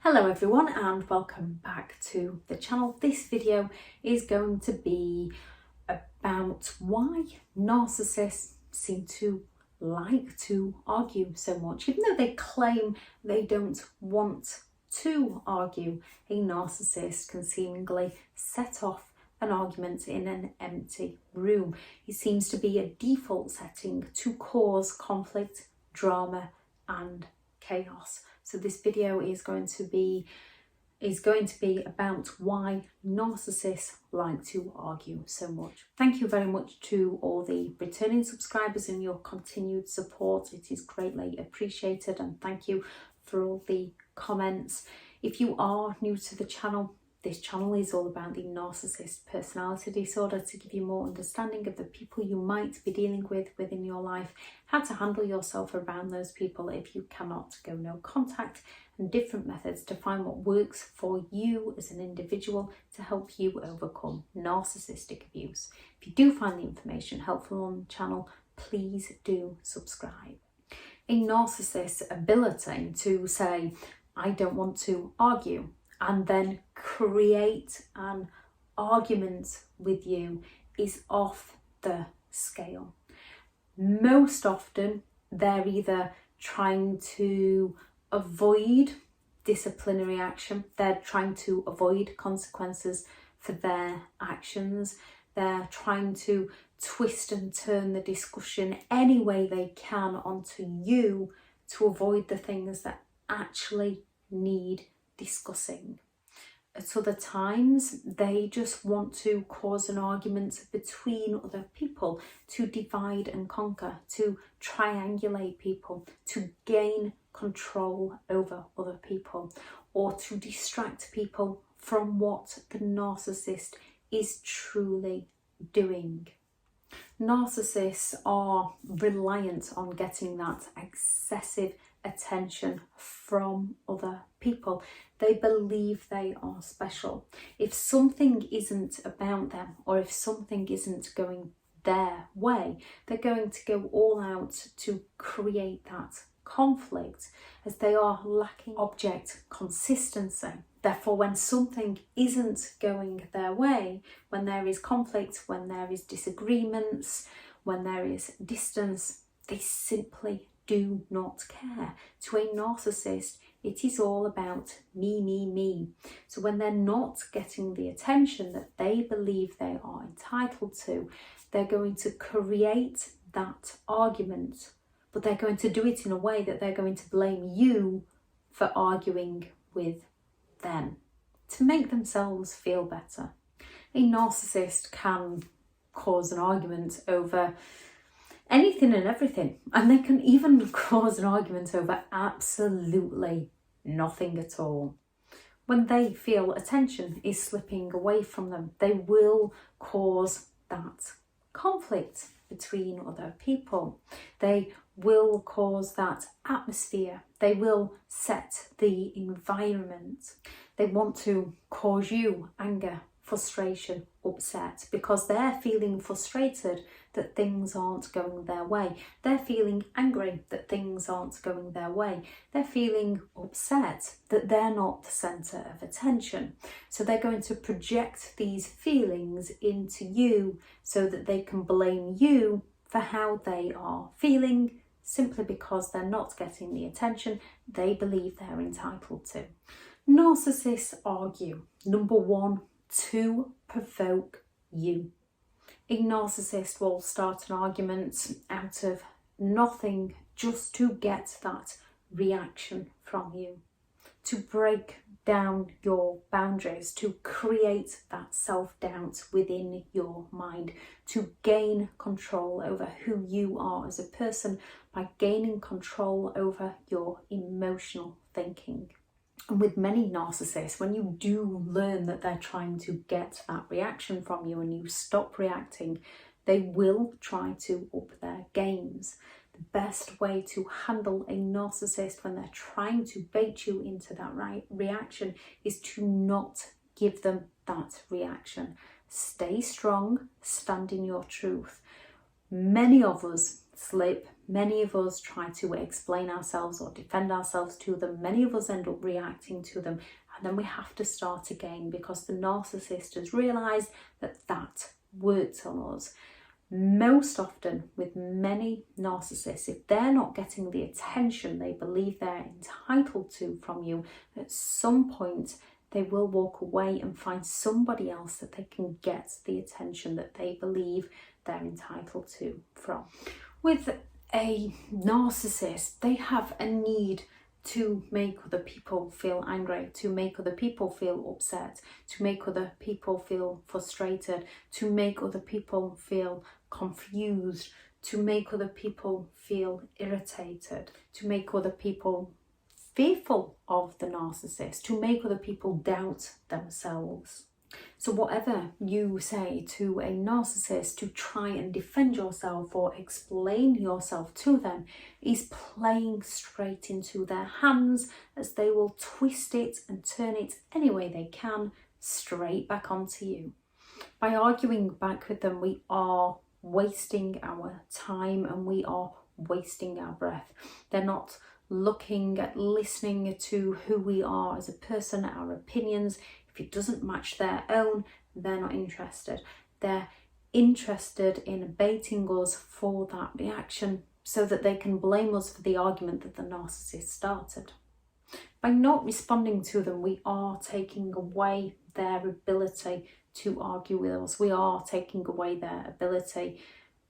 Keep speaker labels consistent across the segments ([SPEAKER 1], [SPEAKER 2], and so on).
[SPEAKER 1] Hello everyone and welcome back to the channel. This video is going to be about why narcissists seem to like to argue so much. Even though they claim they don't want to argue, a narcissist can seemingly set off an argument in an empty room. It seems to be a default setting to cause conflict, drama and chaos. So this video is going to be about why narcissists like to argue so much. Thank you very much to all the returning subscribers and your continued support. It is greatly appreciated, and thank you for all the comments. If you are new to the channel, this channel is all about the narcissist personality disorder, to give you more understanding of the people you might be dealing with within your life, how to handle yourself around those people if you cannot go no contact, and different methods to find what works for you as an individual to help you overcome narcissistic abuse. If you do find the information helpful on the channel, please do subscribe. A narcissist's ability to say, I don't want to argue, and then create an argument with you is off the scale. Most often, they're either trying to avoid disciplinary action, they're trying to avoid consequences for their actions, they're trying to twist and turn the discussion any way they can onto you to avoid the things that actually need discussing. At other times, they just want to cause an argument between other people, to divide and conquer, to triangulate people, to gain control over other people, or to distract people from what the narcissist is truly doing. Narcissists are reliant on getting that excessive attention from other people. They believe they are special. If something isn't about them, or if something isn't going their way, they're going to go all out to create that conflict, as they are lacking object consistency. Therefore, when something isn't going their way, when there is conflict, when there is disagreements, when there is distance, they simply do not care. To a narcissist, it is all about me, me, me. So when they're not getting the attention that they believe they are entitled to, they're going to create that argument, but they're going to do it in a way that they're going to blame you for arguing with them to make themselves feel better. A narcissist can cause an argument over anything and everything, and they can even cause an argument over absolutely nothing at all. When they feel attention is slipping away from them, they will cause that conflict between other people. They will cause that atmosphere. They will set the environment. They want to cause you anger, frustration, upset, because they're feeling frustrated that things aren't going their way. They're feeling angry that things aren't going their way. They're feeling upset that they're not the centre of attention. So they're going to project these feelings into you so that they can blame you for how they are feeling, simply because they're not getting the attention they believe they're entitled to. Narcissists argue. Number one, to provoke you. A narcissist will start an argument out of nothing just to get that reaction from you, to break down your boundaries, to create that self-doubt within your mind, to gain control over who you are as a person by gaining control over your emotional thinking. And with many narcissists, when you do learn that they're trying to get that reaction from you and you stop reacting, they will try to up their games. The best way to handle a narcissist when they're trying to bait you into that reaction is to not give them that reaction. Stay strong, stand in your truth. Many of us slip. Many of us try to explain ourselves or defend ourselves to them. Many of us end up reacting to them, and then we have to start again because the narcissist has realised that that works on us. Most often with many narcissists, if they're not getting the attention they believe they're entitled to from you, at some point they will walk away and find somebody else that they can get the attention that they believe they're entitled to from. With a narcissist, they have a need to make other people feel angry, to make other people feel upset, to make other people feel frustrated, to make other people feel confused, to make other people feel irritated, to make other people fearful of the narcissist, to make other people doubt themselves. So whatever you say to a narcissist to try and defend yourself or explain yourself to them is playing straight into their hands, as they will twist it and turn it any way they can straight back onto you. By arguing back with them, we are wasting our time and we are wasting our breath. They're not looking at listening to who we are as a person, our opinions. If it doesn't match their own, they're not interested. They're interested in baiting us for that reaction so that they can blame us for the argument that the narcissist started. By not responding to them, we are taking away their ability to argue with us. We are taking away their ability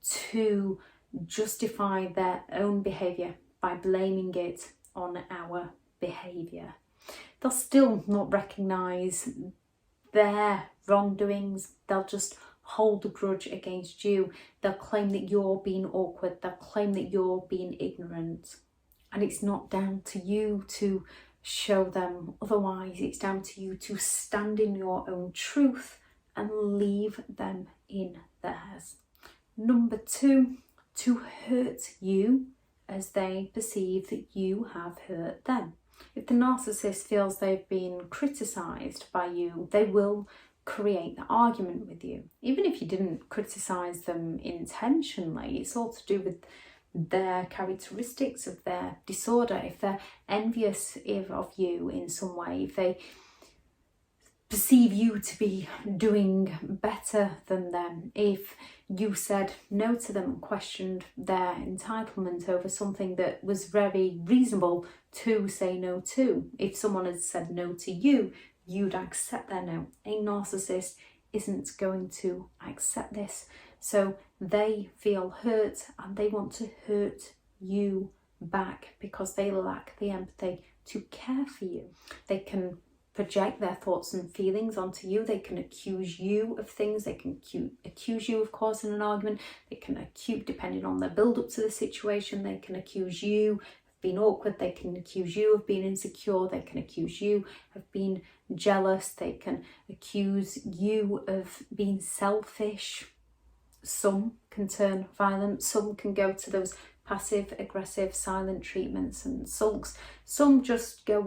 [SPEAKER 1] to justify their own behaviour by blaming it on our behaviour. They'll still not recognise their wrongdoings. They'll just hold a grudge against you. They'll claim that you're being awkward. They'll claim that you're being ignorant. And it's not down to you to show them otherwise. It's down to you to stand in your own truth and leave them in theirs. Number 2, to hurt you as they perceive that you have hurt them. If the narcissist feels they've been criticised by you, they will create the argument with you. Even if you didn't criticise them intentionally, it's all to do with their characteristics of their disorder. If they're envious of you in some way, if they perceive you to be doing better than them, if you said no to them and questioned their entitlement over something that was very reasonable to say no to. If someone had said no to you, you'd accept their no. A narcissist isn't going to accept this. So they feel hurt and they want to hurt you back because they lack the empathy to care for you. They can project their thoughts and feelings onto you. They can accuse you of things. They can accuse you of causing an argument. They can accuse, depending on their build up to the situation, they can accuse you of being awkward. They can accuse you of being insecure. They can accuse you of being jealous. They can accuse you of being selfish. Some can turn violent. Some can go to those passive, aggressive, silent treatments and sulks. Some just go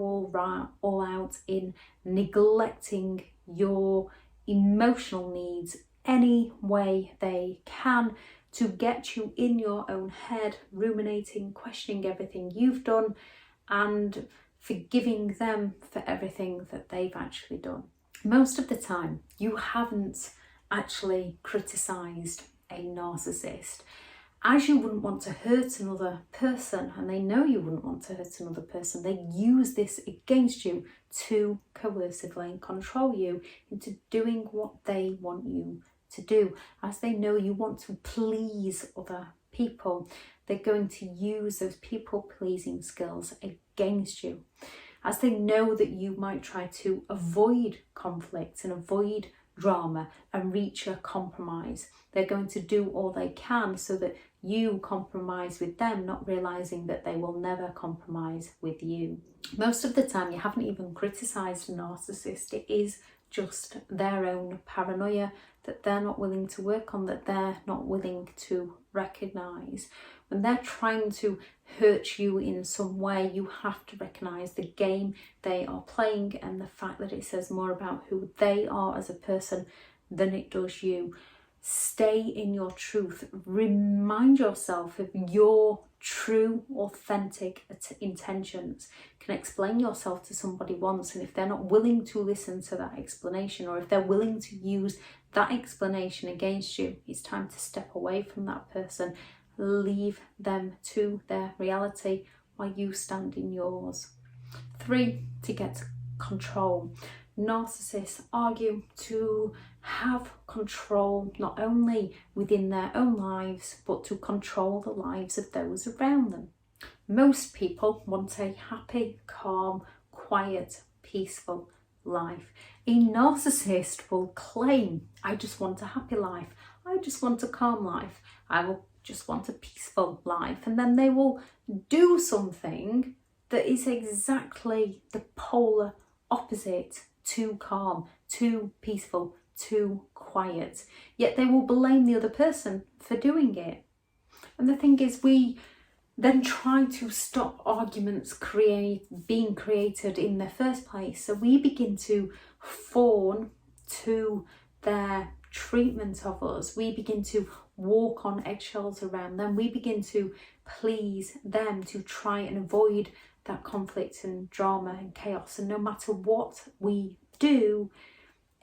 [SPEAKER 1] all out in neglecting your emotional needs any way they can to get you in your own head, ruminating, questioning everything you've done and forgiving them for everything that they've actually done. Most of the time, you haven't actually criticised a narcissist. As you wouldn't want to hurt another person, and they know you wouldn't want to hurt another person, they use this against you to coercively control you into doing what they want you to do. As they know you want to please other people, they're going to use those people-pleasing skills against you. As they know that you might try to avoid conflict and avoid drama and reach a compromise, they're going to do all they can so that you compromise with them, not realising that they will never compromise with you. Most of the time, you haven't even criticised a narcissist. It is just their own paranoia that they're not willing to work on, that they're not willing to recognise. When they're trying to hurt you in some way, you have to recognise the game they are playing and the fact that it says more about who they are as a person than it does you. Stay in your truth. Remind yourself of your true, authentic intentions. You can explain yourself to somebody once, and if they're not willing to listen to that explanation, or if they're willing to use that explanation against you, it's time to step away from that person. Leave them to their reality while you stand in yours. 3, to get control. Narcissists argue to have control not only within their own lives, but to control the lives of those around them. Most people want a happy, calm, quiet, peaceful life. A narcissist will claim, I just want a happy life, I just want a calm life, I will just want a peaceful life. And then they will do something that is exactly the polar opposite, too calm, too peaceful, too quiet. Yet they will blame the other person for doing it. And the thing is, we then try to stop arguments being created in the first place. So we begin to fawn to their treatment of us. We begin to walk on eggshells around them. We begin to please them to try and avoid that conflict and drama and chaos. And no matter what we do,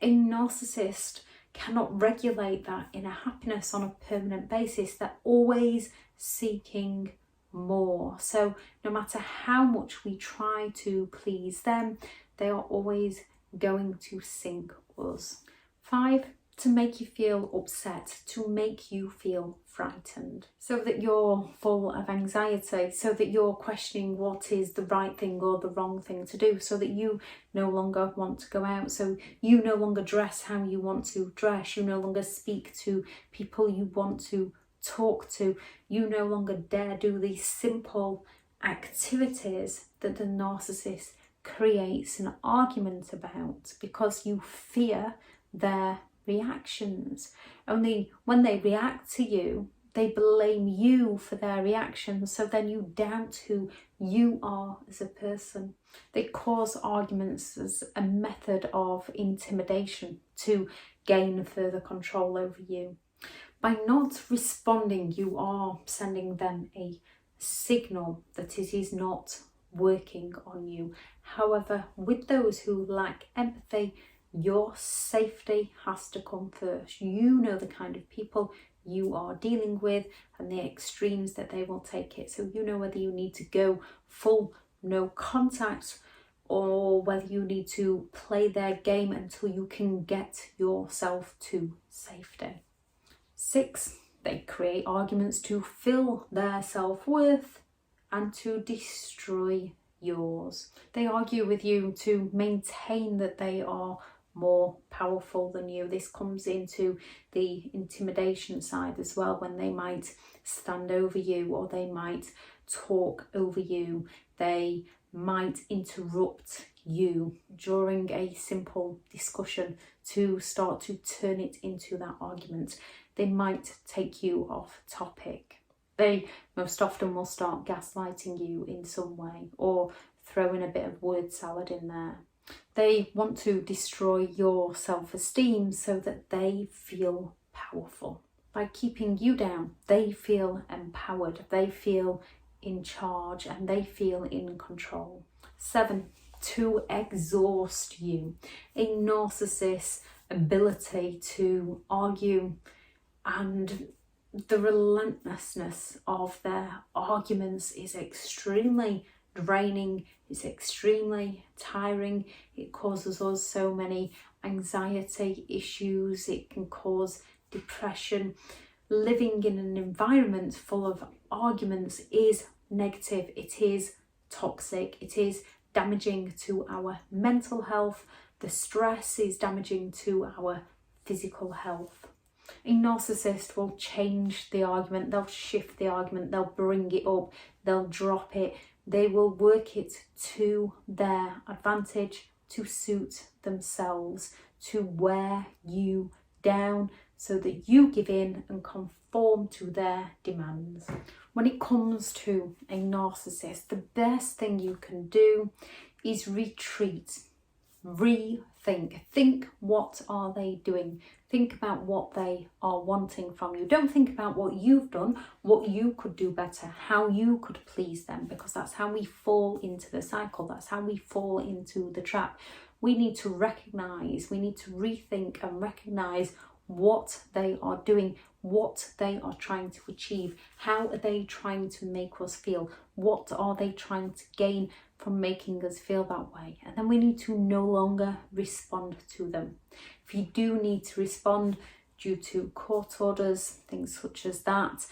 [SPEAKER 1] a narcissist cannot regulate that inner happiness on a permanent basis. They're always seeking more. So no matter how much we try to please them, they are always going to sink us. 5, to make you feel upset, to make you feel frightened, so that you're full of anxiety, so that you're questioning what is the right thing or the wrong thing to do, so that you no longer want to go out, so you no longer dress how you want to dress, you no longer speak to people you want to talk to, you no longer dare do these simple activities that the narcissist creates an argument about, because you fear their reactions. Only when they react to you, they blame you for their reactions, so then you doubt who you are as a person. They cause arguments as a method of intimidation to gain further control over you. By not responding, you are sending them a signal that it is not working on you. However, with those who lack empathy, your safety has to come first. You know the kind of people you are dealing with and the extremes that they will take it. So you know whether you need to go full no contact or whether you need to play their game until you can get yourself to safety. 6, they create arguments to fill their self-worth and to destroy yours. They argue with you to maintain that they are more powerful than you. This comes into the intimidation side as well, when they might stand over you or they might talk over you. They might interrupt you during a simple discussion to start to turn it into that argument. They might take you off topic. They most often will start gaslighting you in some way or throw in a bit of word salad in there. They want to destroy your self-esteem so that they feel powerful. By keeping you down, they feel empowered, they feel in charge, and they feel in control. 7, to exhaust you. A narcissist's ability to argue and the relentlessness of their arguments is extremely draining, it's extremely tiring. It causes us so many anxiety issues, it can cause depression. Living in an environment full of arguments is negative, it is toxic, it is damaging to our mental health. The stress is damaging to our physical health. A narcissist will change the argument, they'll shift the argument, they'll bring it up, they'll drop it. They will work it to their advantage, to suit themselves, to wear you down so that you give in and conform to their demands. When it comes to a narcissist, the best thing you can do is retreat, rethink. Think, what are they doing? Think about what they are wanting from you. Don't think about what you've done, what you could do better, how you could please them, because that's how we fall into the cycle. That's how we fall into the trap. We need to recognize, we need to rethink and recognize what they are doing, what they are trying to achieve, how are they trying to make us feel, what are they trying to gain from making us feel that way. And then we need to no longer respond to them. If you do need to respond due to court orders, things such as that,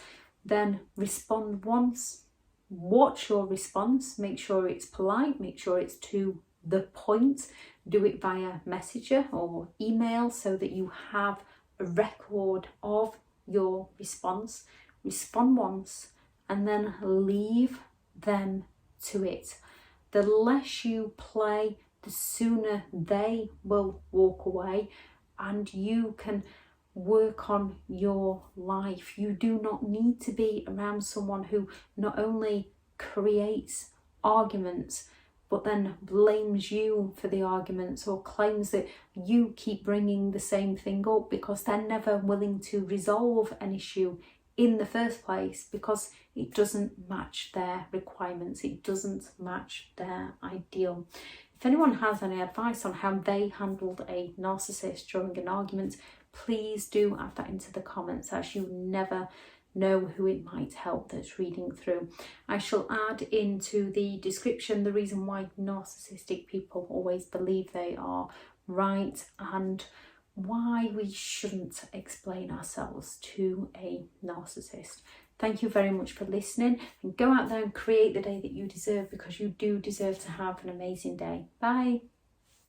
[SPEAKER 1] then respond once. Watch your response, make sure it's polite, make sure it's to the point. Do it via messenger or email so that you have a record of your response. Respond once and then leave them to it. The less you play, the sooner they will walk away and you can work on your life. You do not need to be around someone who not only creates arguments but then blames you for the arguments or claims that you keep bringing the same thing up, because they're never willing to resolve an issue in the first place because it doesn't match their requirements, it doesn't match their ideal. If anyone has any advice on how they handled a narcissist during an argument, please do add that into the comments, as you never know who it might help that's reading through. I shall add into the description the reason why narcissistic people always believe they are right and why we shouldn't explain ourselves to a narcissist. Thank you very much for listening, and go out there and create the day that you deserve, because you do deserve to have an amazing day. Bye.